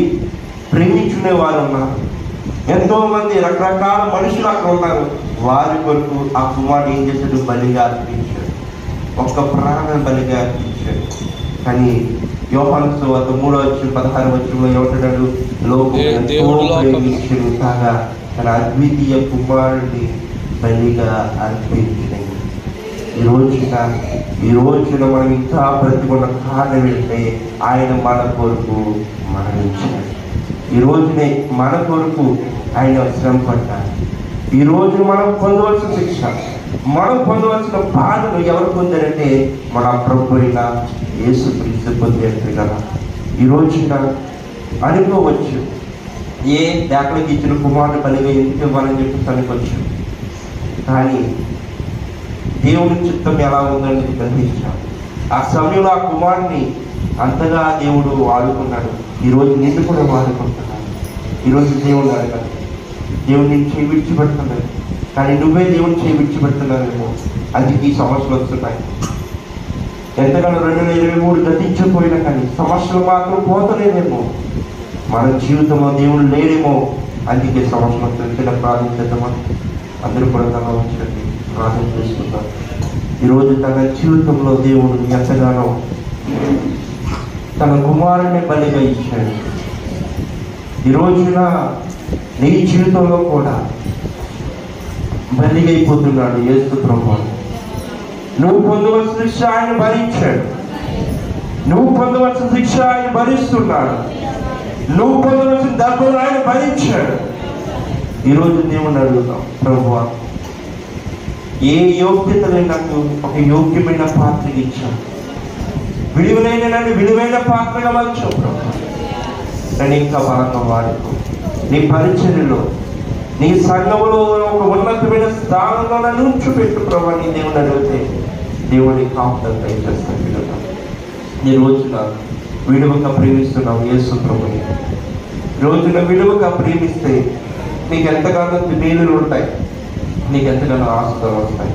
ప్రేమించుకునే వారు ఉన్నారు, ఎంతో మంది రకరకాల మనుషులు అక్కడ ఉన్నారు. వారి కొరకు ఆ కుమారుడు ఏం చేశాడు? బలిగా అర్పించాడు. ఒక్క ప్రాణ బలిగా అర్పించాడు. కానీ యోహాను సువార్త 3:16 ఏమంటున్నాడు? లోకం కాగా తన అద్వితీయ కుమారుడిని బలిగా అర్పించాడు. ఈ రోజున మనం ఇంకా బ్రతికున్న కారణం ఏంటంటే ఆయన మన కొరకు మరణించాడు. ఈ రోజునే మన కొరకు ఆయన శ్రమ పడ్డాడు. ఈ రోజు మనం పొందవలసిన శిక్ష, మనం పొందవలసిన బాధను ఎవరు పొందారంటే మన ప్రభు అయిన యేసుక్రీస్తు పొందేట్టు కదా. ఈ రోజున అనుకోవచ్చు, ఏ దాఖలకి ఇచ్చిన కుమారుడు బలిగా ఎందుకు ఇవ్వాలని చెప్పి అనుకోవచ్చు. కానీ దేవుని చిత్తం ఎలా ఉందని గ్రహించాం. ఆ సమయంలో ఆ కుమారుని అంతగా దేవుడు వాడుకున్నాడు. ఈరోజు నిన్ను కూడా వాడుకుంటున్నాడు. ఈరోజు దేవుడు అడగదు, దేవుడు నేను చేయి విడిచిపెడుతున్నాడు, కానీ నువ్వే దేవుని చేయి విడిచిపెడుతున్నావేమో. అందుకే ఈ సమస్యలు వస్తున్నాయి. ఎంతగానో 2023 గతించిపోయినా కానీ సమస్యలు మాత్రం పోతలేదేమో. మన జీవితంలో దేవుడు లేడేమో, అందుకే సమస్యలు వస్తుంది. ప్రార్థించేద్దామా? అందరూ కూడా తల ఉంచండి, ప్రార్థన చేసుకుందాం. ఈరోజు తన జీవితంలో దేవుడు ఎంతగానో తన కుమారుని బలిగా ఇచ్చాడు. ఈ రోజున నీ జీవితంలో కూడా బలిగా అయిపోతున్నాడు యేసు ప్రభువు. నువ్వు పొందవలసిన శిక్ష ఆయన భరించాడు. నువ్వు పొందవలసిన శిక్ష ఆయన భరిస్తున్నాడు. నువ్వు పొందవలసిన దెబ్బలు ఆయన భరించాడు. ఈరోజు దేవుణ్ణి అడుగుతాం, ప్రభువా ఏ యోగ్యత నాకు ఒక యోగ్యమైన పాత్ర ఇచ్చావు, నన్ను విలువైన పాత్రగా మలిచావు ప్రభు. నన్ను ఇంకా బలంగా వాడుకో. నీ పరిచర్యలో నీ సంఘములో ఒక ఉన్నతమైన స్థానంలో నన్ను ఉంచిపెట్టు ప్రభా. నీ దేవుని అడిగితే దేవుడి కాపుదల దయచేస్తాను కదా. ఈ రోజున విడువక ప్రేమిస్తున్నావు యేసు ప్రభుని. రోజున విడువక ప్రేమిస్తే నీకు ఎంతగానో మేలులు ఉంటాయి, నీకు ఎంతగానో ఆశలు వస్తాయి.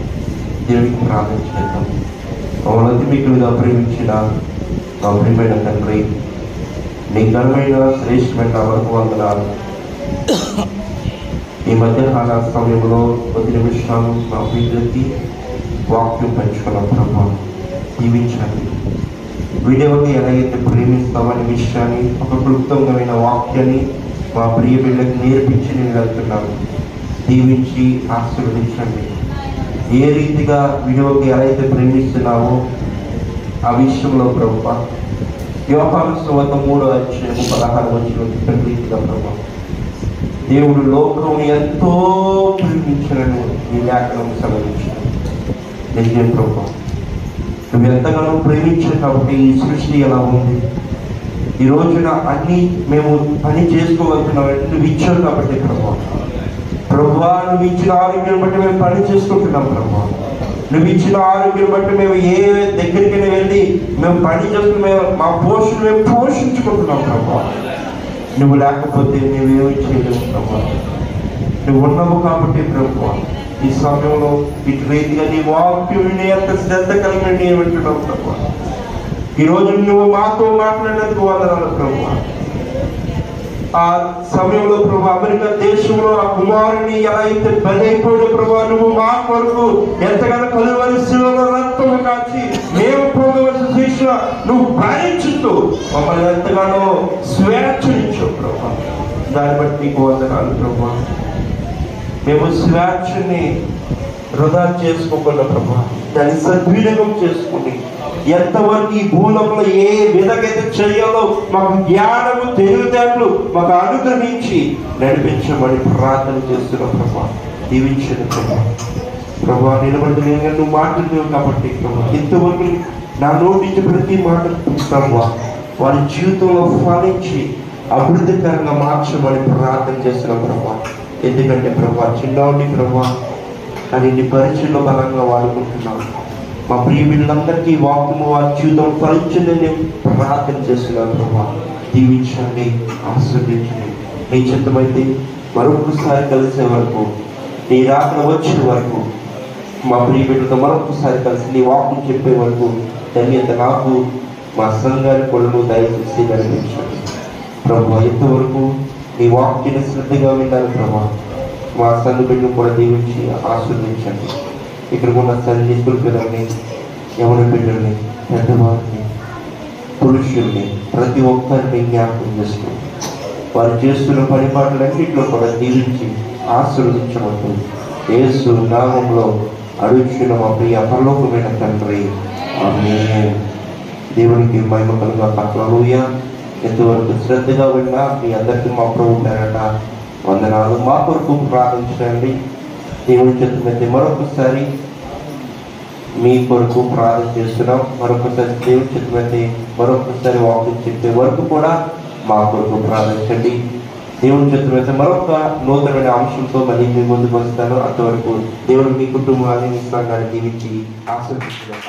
దేవుడికి ప్రార్థించేద్దాం. మమ్మల్ని మీకుగా ప్రేమించిన మా ప్రియమైన తండ్రి, నీ ఘనమైన శ్రేష్టమైన వరకు వందనాలు. ఈ మధ్యాహ్న సమయంలో 10 నిమిషాలు మా ప్రియులకి వాక్యం పంచుకున్న ప్రభావం దీవించండి. వీడియోని ఎలాగైతే ప్రేమిస్తామనే విషయాన్ని, ఒక క్లుప్తమైన వాక్యాన్ని మా ప్రియ బిడ్డలకు నేర్పించి నేను వెళ్తున్నాను. దీవించి ఆశీర్వదించండి. ఏ రీతిగా వీడియోకి ఎలా అయితే ప్రేమిస్తున్నావో ఆ విషయంలో ప్రభువా, యోహాను సువార్త 3:16 రీతిగా ప్రభావం దేవుడు లోకం ఎంతో ప్రేమించాలని ఈ లేఖనం సెలవించాడు. నిజం ప్రభావం, నువ్వు ఎంతగానో ప్రేమించావు కాబట్టి ఈ సృష్టి ఎలా ఉంది. ఈ రోజున అన్ని మేము పని చేసుకోగలుగుతున్నాం, నువ్వు ఇచ్చావు కాబట్టి ప్రభావం. నువ్వు ఇచ్చిన ఆరోగ్యం బట్టి మేము పని చేసుకుంటున్నాం ప్రభావం. నువ్వు ఇచ్చిన ఆరోగ్యం బట్టి మేము ఏ దగ్గరికి వెళ్ళి మేము పని చేసుకుని మేము మా పోషణ మేము పోషించుకుంటున్నాం ప్రభావం. నువ్వు లేకపోతే నువ్వేమి చేయలేము ప్రభావం. నువ్వు ఉన్నావు కాబట్టి ప్రభువా, ఈ సమయంలో ఇటు రీతిగా నీ వాక్యం ఎంత శ్రద్ధ కలిగి ఏమంటున్నావు ప్రభువా. ఈరోజు నువ్వు మాతో మాట్లాడినందుకు వందనాలు ప్రభువా. ఆ సమయంలో ప్రభు అమెరికా దేశంలో ఆ కుమారుని ఎలా అయితే బలైపోయాడు ప్రభు, నువ్వు మా కొరకు ఎంతగానో కలువరి శిలువలో రక్తము కాచి మేము పోగవలసిన శిక్ష నువ్వు భరించుతూ మమ్మల్ని ఎంతగానో స్వేచ్ఛనిచ్చావు ప్రభు. దాన్ని బట్టి నీకు వందనాలు ప్రభు. మేము స్వేచ్ఛని వృధా చేసుకోకుండా ప్రభు, దాన్ని సద్వినియోగం చేసుకుని ఎంతవరకు ఈ భూలోకంలో ఏ విధంగా చేయాలో మాకు జ్ఞానము తెలివితేటలు మాకు అనుగ్రహించి నడిపించమని ప్రార్థన చేస్తున్నాం ప్రభా. దీవించండి ప్రభా. ప్రభా నిలబడి నువ్వు మాట్లాడుతున్నావు కాబట్టి ప్రభా, ఇంతవరకు నా నోటి నుంచి ప్రతి మాట ప్రభా వారి జీవితంలో ఫలించి అభివృద్ధికరంగా మార్చమని ప్రార్థన చేస్తున్నాం ప్రభా. ఎందుకంటే ప్రభా చిన్నవాడి ప్రభా అని నీ పరిచయంలో బలంగా వాడుకుంటున్నాను. మా ప్రియ బిడ్డలందరికీ వాక్యము వారి జీవితం ఫలించదని ప్రార్థన చేస్తున్నాను ప్రభా. దీవించండి, ఆశీర్వదించండి. నీ చిత్తమైతే మరొకసారి కలిసే వరకు, నీ రాకడ వచ్చే వరకు, మా ప్రియ బిడ్డలతో మరొకసారి కలిసి నీ వాక్యం చెప్పే వరకు ధన్యత నాకు మా సంఘాన్ని కొలను దయచేసి నడిపించండి ప్రభా. ఎంతవరకు నీ వాక్యాన్ని శ్రద్ధగా విన్నారు ప్రభా. మా సంఘ బిడ్డను కూడా దీవించి ఆశీర్వదించండి. ఇక్కడ ఉన్న తల్లి పిల్లల్ని, యవన బిడ్డల్ని, పెద్దవారిని, పురుషుల్ని ప్రతి ఒక్కరిని జ్ఞాపకం చేసుకుని వారు చేస్తున్న పరిపాలన్నింటిలో కూడా దీవించి ఆశీర్వదించమంటూ యేసు నామములో అడుగుచున్న మా ప్రియ పరలోకమైన తండ్రి, ఆమేన్. దేవునికి మహిమ కలుగాక. హల్లెలూయా. ఎంతవరకు శ్రద్ధగా విన్నా మీ అందరికీ మా ప్రభు పేరట వందనాలు. మా కొరకు ప్రార్థించండి. దేవుని చెప్తున్నది మరొకసారి మీ కొరకు ప్రార్థన చేస్తున్నాం. మరొకసారి దేవుని చెప్తున్నది మరొకసారి వాక్యం చెప్పే వరకు కూడా మా కొరకు ప్రార్థించండి. దేవుని చెప్తున్నది మరొక నూతనమైన అంశంతో మళ్ళీ మీ ముందుకు వస్తాను. అంతవరకు దేవుడు మీ కుటుంబాన్ని, మీ సంఘాన్ని దీవించి ఆశీర్వదించుగాక.